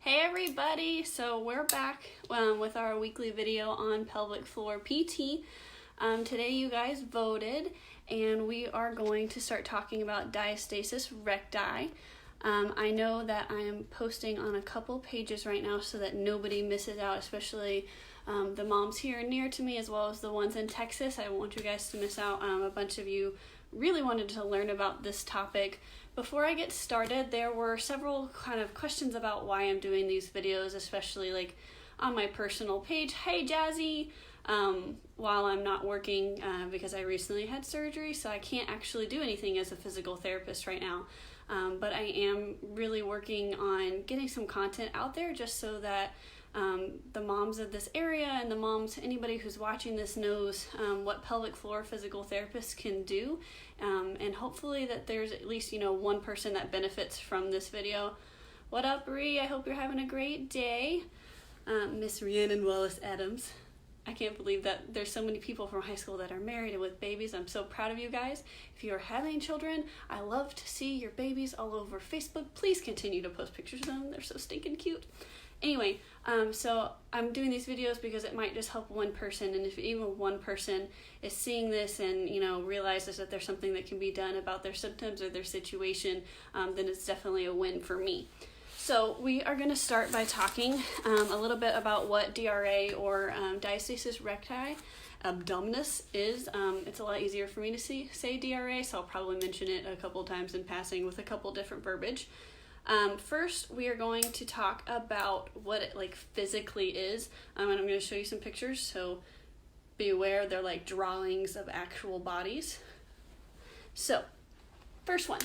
Hey everybody, so we're back with our weekly video on pelvic floor PT. Today you guys voted and we are going to start talking about diastasis recti. I know that I am posting on a couple pages right now so that nobody misses out, especially the moms here near to me as well as the ones in Texas. I don't want you guys to miss out. A bunch of you really wanted to learn about this topic. Before I get started, there were several kind of questions about why I'm doing these videos, especially like on my personal page. Hey Jazzy! While I'm not working because I recently had surgery, so I can't actually do anything as a physical therapist right now. But I am really working on getting some content out there just so that the moms of this area and the moms, anybody who's watching this knows what pelvic floor physical therapists can do, and hopefully that there's at least, one person that benefits from this video. What up, Ree? I hope you're having a great day. Miss Rhiannon Wallace Adams. I can't believe that there's so many people from high school that are married and with babies. I'm so proud of you guys. If you are having children, I love to see your babies all over Facebook. Please continue to post pictures of them. They're so stinking cute. Anyway, so I'm doing these videos because it might just help one person, and if even one person is seeing this and, realizes that there's something that can be done about their symptoms or their situation, then it's definitely a win for me. So we are going to start by talking a little bit about what DRA or diastasis recti abdominis is. It's a lot easier for me to say DRA, so I'll probably mention it a couple times in passing with a couple different verbiage. First, we are going to talk about what it physically is, and I'm going to show you some pictures, so be aware they're like drawings of actual bodies. So, first one.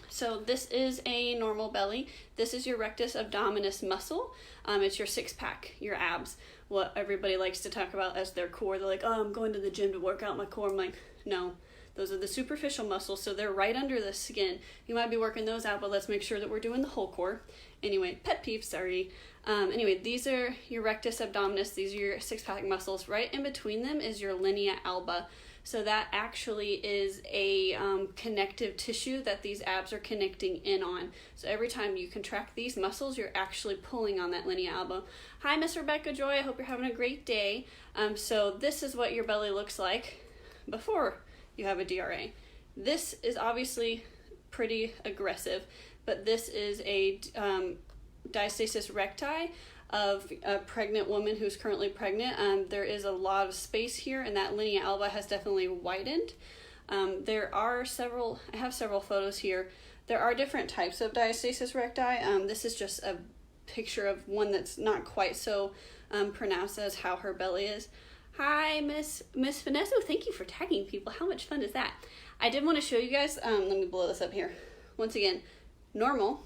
So this is a normal belly. This is your rectus abdominis muscle. It's your six-pack, your abs, what everybody likes to talk about as their core. They're like, oh, I'm going to the gym to work out my core. I'm like, no. Those are the superficial muscles, so they're right under the skin. You might be working those out, but let's make sure that we're doing the whole core. Anyway, pet peeves, sorry. Anyway, these are your rectus abdominis. These are your six-pack muscles. Right in between them is your linea alba. So that actually is a connective tissue that these abs are connecting in on. So every time you contract these muscles, you're actually pulling on that linea alba. Hi, Miss Rebecca Joy. I hope you're having a great day. So this is what your belly looks like before you have a DRA. This is obviously pretty aggressive, but this is a diastasis recti of a pregnant woman who's currently pregnant. There is a lot of space here, and that linea alba has definitely widened. I have several photos here. There are different types of diastasis recti. This is just a picture of one that's not quite so pronounced as how her belly is. Hi, Miss Vanessa. Thank you for tagging people. How much fun is that? I did want to show you guys. Let me blow this up here. Once again, normal.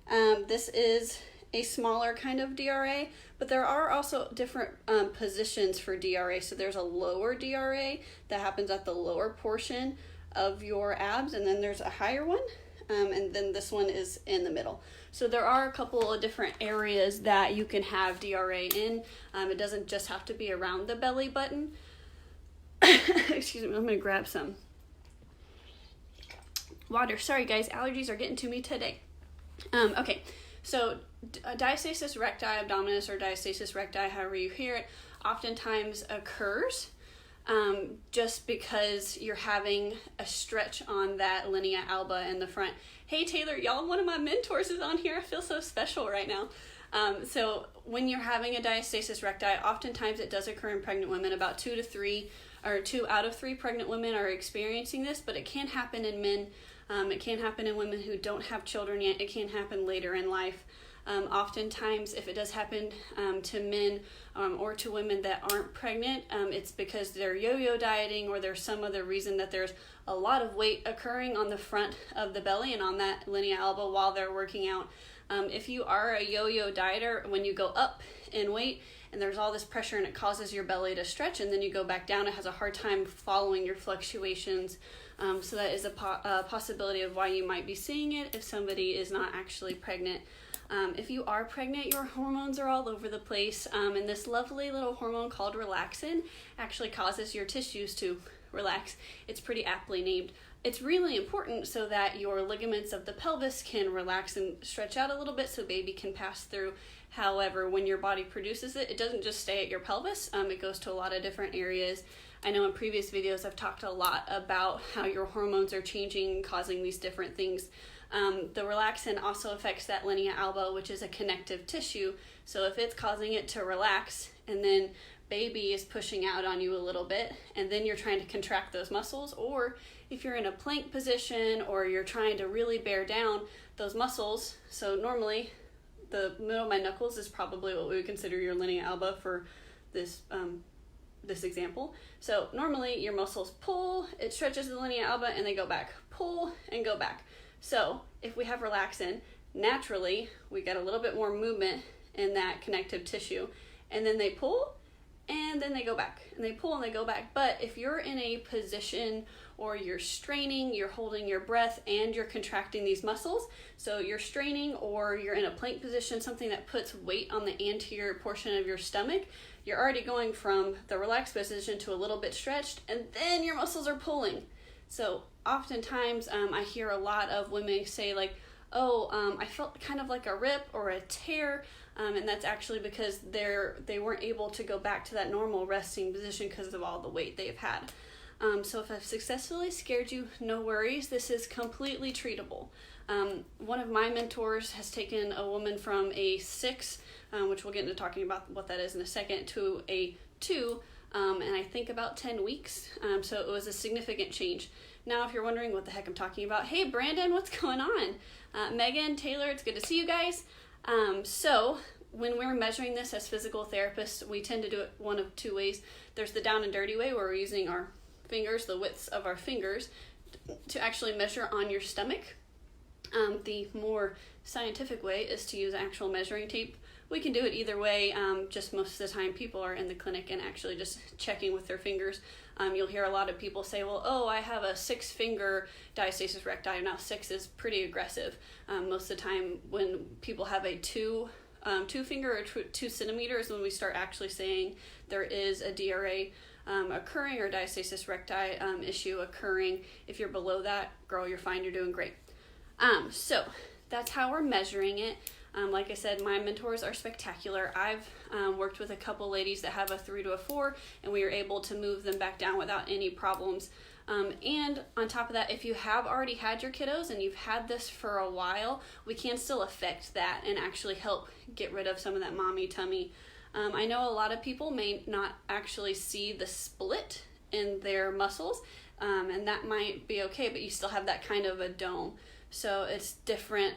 This is a smaller kind of DRA, but there are also different positions for DRA. So there's a lower DRA that happens at the lower portion of your abs, and then there's a higher one, and then this one is in the middle. So there are a couple of different areas that you can have DRA in. It doesn't just have to be around the belly button. Excuse me, I'm going to grab some water. Sorry guys, allergies are getting to me today. Okay, so diastasis recti abdominis or diastasis recti, however you hear it, oftentimes occurs just because you're having a stretch on that linea alba in the front. Hey Taylor, y'all, one of my mentors is on here. I feel so special right now. So when you're having a diastasis recti, oftentimes it does occur in pregnant women. About 2 out of 3 pregnant women are experiencing this, but it can happen in men. It can happen in women who don't have children yet. It can happen later in life. Oftentimes, if it does happen to men or to women that aren't pregnant, it's because they're yo-yo dieting or there's some other reason that there's a lot of weight occurring on the front of the belly and on that linea alba while they're working out. If you are a yo-yo dieter, when you go up in weight and there's all this pressure and it causes your belly to stretch and then you go back down, it has a hard time following your fluctuations. So that is a possibility of why you might be seeing it if somebody is not actually pregnant. If you are pregnant, your hormones are all over the place, and this lovely little hormone called relaxin actually causes your tissues to relax. It's pretty aptly named. it's really important so that your ligaments of the pelvis can relax and stretch out a little bit so baby can pass through. However, when your body produces it, it doesn't just stay at your pelvis. It goes to a lot of different areas. I know in previous videos I've talked a lot about how your hormones are changing, causing these different things. The relaxin also affects that linea alba, which is a connective tissue. So if it's causing it to relax and then baby is pushing out on you a little bit and then you're trying to contract those muscles, or if you're in a plank position or you're trying to really bear down those muscles, so normally the middle of my knuckles is probably what we would consider your linea alba for this this example. So normally your muscles pull, it stretches the linea alba and they go back, pull and go back. So if we have relaxin, naturally we get a little bit more movement in that connective tissue, and then they pull and then they go back, and they pull and they go back. But if you're in a position or you're straining, you're holding your breath and you're contracting these muscles, so you're straining or you're in a plank position, something that puts weight on the anterior portion of your stomach, you're already going from the relaxed position to a little bit stretched, and then your muscles are pulling. So oftentimes I hear a lot of women say like, oh, I felt kind of like a rip or a tear, and that's actually because they weren't able to go back to that normal resting position because of all the weight they've had. So if I've successfully scared you, no worries, this is completely treatable. One of my mentors has taken a woman from a 6, which we'll get into talking about what that is in a second, to a 2, and I think about 10 weeks. So it was a significant change. Now, if you're wondering what the heck I'm talking about, hey Brandon, what's going on? Megan, Taylor, it's good to see you guys. So when we're measuring this as physical therapists, we tend to do it one of 2 ways. There's the down and dirty way, where we're using our fingers, the widths of our fingers, to actually measure on your stomach. The more scientific way is to use actual measuring tape. We can do it either way, just most of the time people are in the clinic and actually just checking with their fingers. You'll hear a lot of people say, well, oh, I have a 6-finger diastasis recti. Now 6 is pretty aggressive. Most of the time when people have a 2-finger or 2 centimeters, when we start actually saying there is a DRA occurring or diastasis recti issue occurring. If you're below that, girl, you're fine, you're doing great. So that's how we're measuring it. Like I said, my mentors are spectacular. I've worked with a couple ladies that have a 3 to a 4, and we were able to move them back down without any problems. And on top of that, if you have already had your kiddos and you've had this for a while, we can still affect that and actually help get rid of some of that mommy tummy. I know a lot of people may not actually see the split in their muscles, and that might be okay, but you still have that kind of a dome. So it's different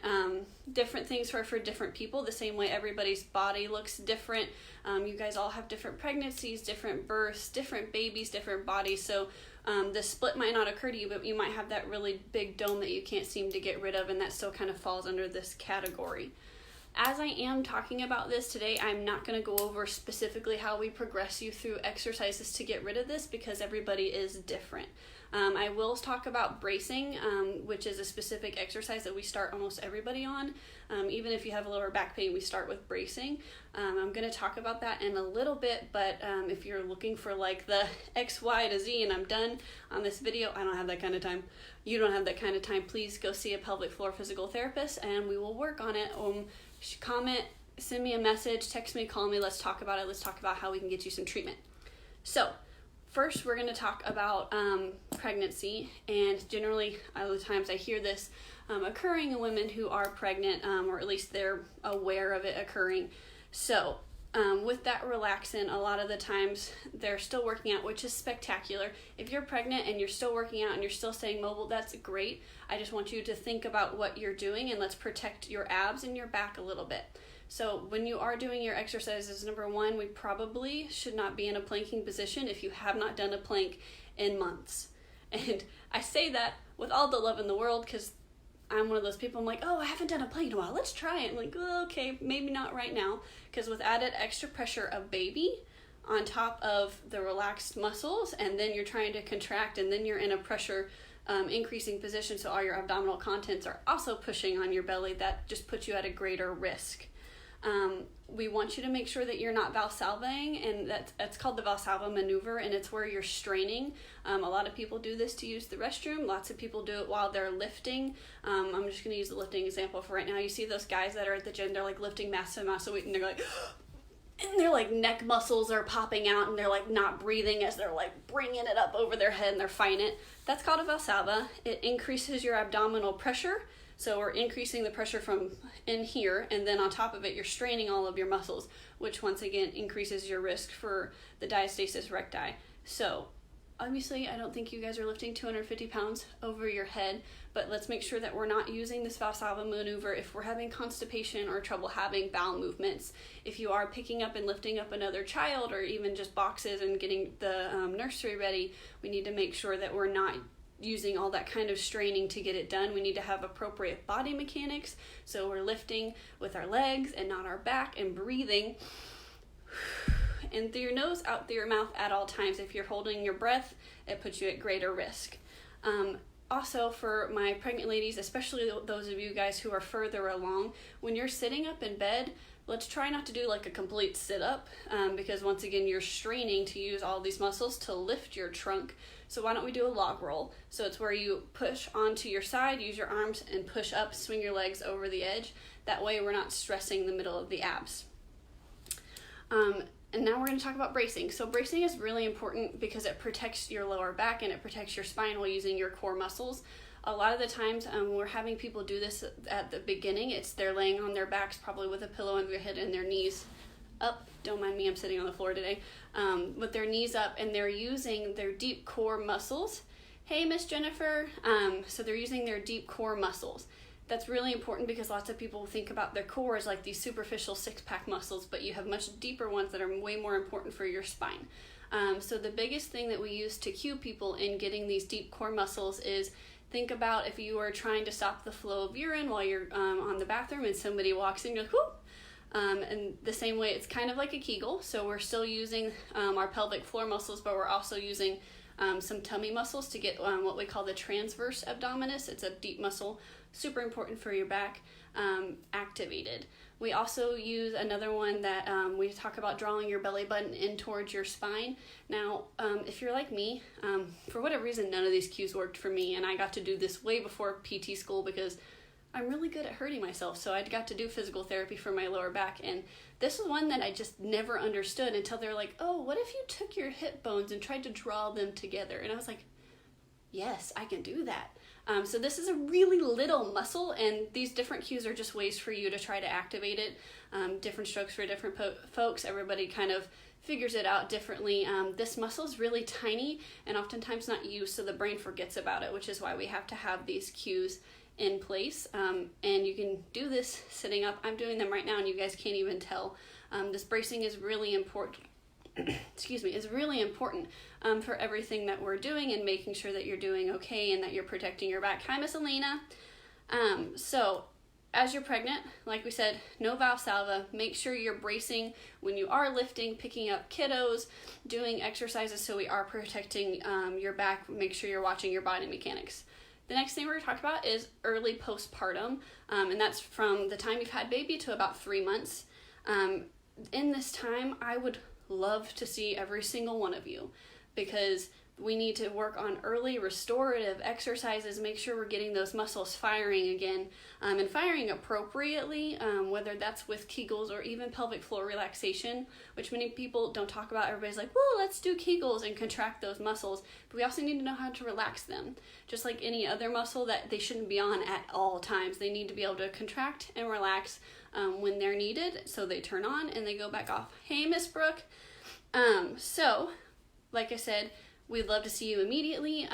things for different people, the same way everybody's body looks different. You guys all have different pregnancies, different births, different babies, different bodies. So the split might not occur to you, but you might have that really big dome that you can't seem to get rid of, and that still kind of falls under this category. As I am talking about this today, I'm not going to go over specifically how we progress you through exercises to get rid of this, because everybody is different. I will talk about bracing, which is a specific exercise that we start almost everybody on. Even if you have lower back pain, we start with bracing. I'm going to talk about that in a little bit, but if you're looking for like the X, Y to Z and I'm done on this video, I don't have that kind of time. You don't have that kind of time. Please go see a pelvic floor physical therapist and we will work on it. Comment, send me a message, text me, call me, let's talk about it. Let's talk about how we can get you some treatment. So first, we're going to talk about pregnancy, and generally, a lot of times I hear this occurring in women who are pregnant, or at least they're aware of it occurring. So with that relaxin, a lot of the times they're still working out, which is spectacular. If you're pregnant and you're still working out and you're still staying mobile, that's great. I just want you to think about what you're doing, and let's protect your abs and your back a little bit. So when you are doing your exercises, number one, we probably should not be in a planking position if you have not done a plank in months. And I say that with all the love in the world, because I'm one of those people, I'm like, oh, I haven't done a plank in a while, let's try it. I'm like, oh, okay, maybe not right now, because with added extra pressure of baby on top of the relaxed muscles, and then you're trying to contract, and then you're in a pressure increasing position, so all your abdominal contents are also pushing on your belly, that just puts you at a greater risk. We want you to make sure that you're not valsalvaing, and that's called the Valsalva maneuver, and it's where you're straining. A lot of people do this to use the restroom. Lots of people do it while they're lifting. I'm just going to use the lifting example for right now. You see those guys that are at the gym, they're like lifting massive amounts of weight, and they're like, and their like neck muscles are popping out, and they're like not breathing as they're like bringing it up over their head and they're fighting it. That's called a Valsalva. It increases your abdominal pressure. So we're increasing the pressure from in here, and then on top of it, you're straining all of your muscles, which once again increases your risk for the diastasis recti. So obviously, I don't think you guys are lifting 250 pounds over your head, but let's make sure that we're not using this Valsalva maneuver if we're having constipation or trouble having bowel movements. If you are picking up and lifting up another child, or even just boxes and getting the nursery ready, we need to make sure that we're not using all that kind of straining to get it done. We need to have appropriate body mechanics, so we're lifting with our legs and not our back, and breathing in through your nose, out through your mouth at all times. If you're holding your breath, it puts you at greater risk. Also, for my pregnant ladies, especially those of you guys who are further along, when you're sitting up in bed, let's try not to do like a complete sit-up, because once again, you're straining to use all these muscles to lift your trunk. So why don't we do a log roll? So it's where you push onto your side, use your arms, and push up, swing your legs over the edge. That way we're not stressing the middle of the abs. And now we're going to talk about bracing. So bracing is really important because it protects your lower back and it protects your spine while using your core muscles. A lot of the times when we're having people do this at the beginning, they're laying on their backs, probably with a pillow under their head and their knees up. Don't mind me, I'm sitting on the floor today. With their knees up, and they're using their deep core muscles. Hey, Miss Jennifer. So they're using their deep core muscles. That's really important because lots of people think about their core as like these superficial six-pack muscles, but you have much deeper ones that are way more important for your spine. So the biggest thing that we use to cue people in getting these deep core muscles is, think about if you are trying to stop the flow of urine while you're on the bathroom and somebody walks in, you're like, whoop. And the same way, it's kind of like a Kegel. So we're still using our pelvic floor muscles, but we're also using some tummy muscles to get what we call the transverse abdominis. It's a deep muscle, super important for your back, activated. We also use another one that we talk about, drawing your belly button in towards your spine. Now, if you're like me, for whatever reason, none of these cues worked for me, and I got to do this way before PT school because I'm really good at hurting myself, so I got to do physical therapy for my lower back, and this is one that I just never understood until they're like, oh, what if you took your hip bones and tried to draw them together? And I was like, yes, I can do that. So this is a really little muscle, and these different cues are just ways for you to try to activate it. Different strokes for different folks. Everybody kind of figures it out differently. This muscle is really tiny and oftentimes not used, so the brain forgets about it, which is why we have to have these cues in place. And you can do this sitting up. I'm doing them right now and you guys can't even tell. This bracing is really important. Is really important for everything that we're doing, and making sure that you're doing okay and that you're protecting your back. Hi, Miss Elena. So as you're pregnant, like we said, no Valsalva. Make sure you're bracing when you are lifting, picking up kiddos, doing exercises, so we are protecting your back. Make sure you're watching your body mechanics. The next thing we're going to talk about is early postpartum, and that's from the time you've had baby to about 3 months. In this time, I would love to see every single one of you, because we need to work on early restorative exercises, make sure we're getting those muscles firing again, and firing appropriately, whether that's with Kegels or even pelvic floor relaxation, which many people don't talk about. Everybody's like, well, let's do Kegels and contract those muscles, but we also need to know how to relax them. Just like any other muscle, that they shouldn't be on at all times. They need to be able to contract and relax when they're needed, so they turn on and they go back off. Hey, Miss Brooke. So, like I said, we'd love to see you immediately.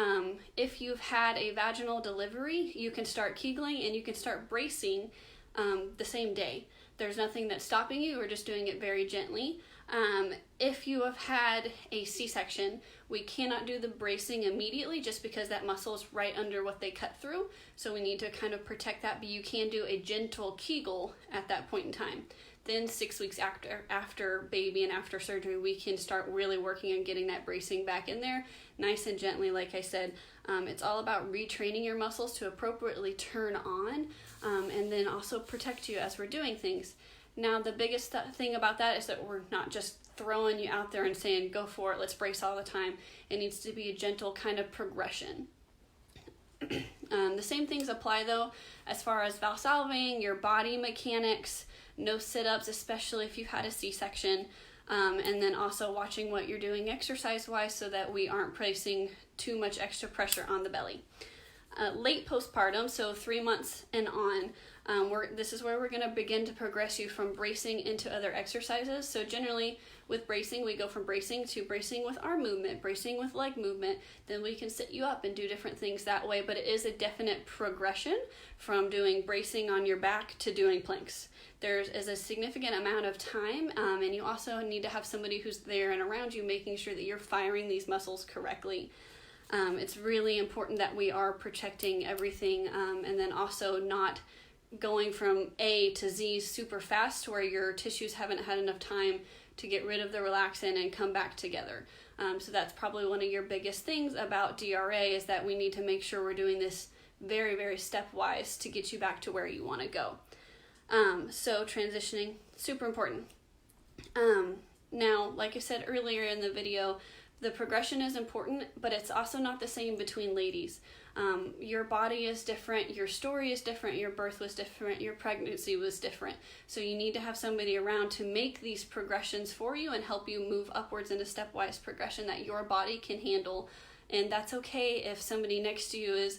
If you've had a vaginal delivery, you can start Kegling and you can start bracing the same day. There's nothing that's stopping you. We're just doing it very gently. If you have had a C-section, we cannot do the bracing immediately just because that muscle is right under what they cut through. So we need to kind of protect that, but you can do a gentle Kegel at that point in time. Then 6 weeks after baby and after surgery, we can start really working on getting that bracing back in there, nice and gently. Like I said, it's all about retraining your muscles to appropriately turn on, and then also protect you as we're doing things. Now, the biggest thing about that is that we're not just throwing you out there and saying, go for it, let's brace all the time. It needs to be a gentle kind of progression. The same things apply though as far as valsalving, your body mechanics, no sit-ups, especially if you've had a C-section, and then also watching what you're doing exercise-wise so that we aren't placing too much extra pressure on the belly. Late postpartum, so 3 months and on, this is where we're going to begin to progress you from bracing into other exercises. So generally with bracing, we go from bracing to bracing with arm movement, bracing with leg movement, then we can sit you up and do different things that way, but it is a definite progression from doing bracing on your back to doing planks. There is a significant amount of time, and you also need to have somebody who's there and around you making sure that you're firing these muscles correctly. It's really important that we are protecting everything, and then also not going from A to Z super fast where your tissues haven't had enough time to get rid of the relaxant and come back together. So that's probably one of your biggest things about DRA, is that we need to make sure we're doing this very, very stepwise to get you back to where you want to go. So transitioning, super important. Now, like I said earlier in the video, the progression is important, but it's also not the same between ladies. Your body is different, your story is different, your birth was different, your pregnancy was different. So you need to have somebody around to make these progressions for you and help you move upwards in a stepwise progression that your body can handle. And that's okay if somebody next to you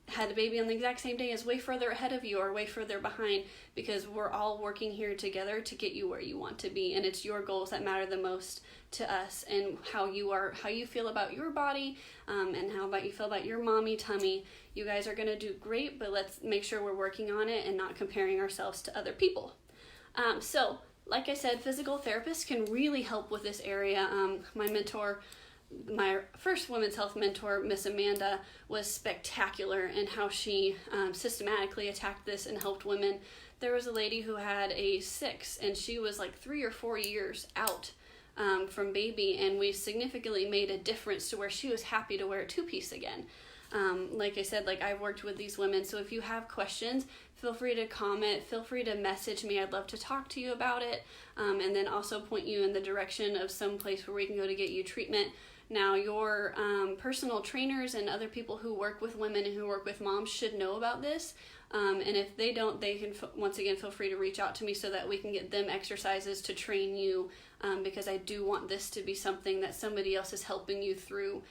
had a baby on the exact same day, is way further ahead of you or way further behind, because we're all working here together to get you where you want to be, and it's your goals that matter the most to us, and how you feel about your body, and how you feel about your mommy tummy. You guys are going to do great, but let's make sure we're working on it and not comparing ourselves to other people. So like I said, physical therapists can really help with this area. My first women's health mentor, Miss Amanda, was spectacular in how she systematically attacked this and helped women. There was a lady who had a 6, and she was like 3 or 4 years out from baby, and we significantly made a difference to where she was happy to wear a 2-piece again. Like I said, I've worked with these women, so if you have questions, feel free to comment, feel free to message me. I'd love to talk to you about it, and then also point you in the direction of some place where we can go to get you treatment. Now, your personal trainers and other people who work with women and who work with moms should know about this. And if they don't, they can, once again, feel free to reach out to me so that we can get them exercises to train you, because I do want this to be something that somebody else is helping you through,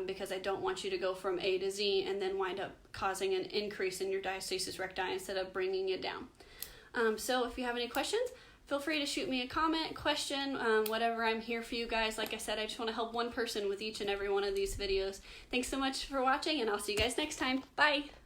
because I don't want you to go from A to Z and then wind up causing an increase in your diastasis recti instead of bringing it down. So if you have any questions, feel free to shoot me a comment, question, whatever. I'm here for you guys. Like I said, I just want to help one person with each and every one of these videos. Thanks so much for watching, and I'll see you guys next time. Bye!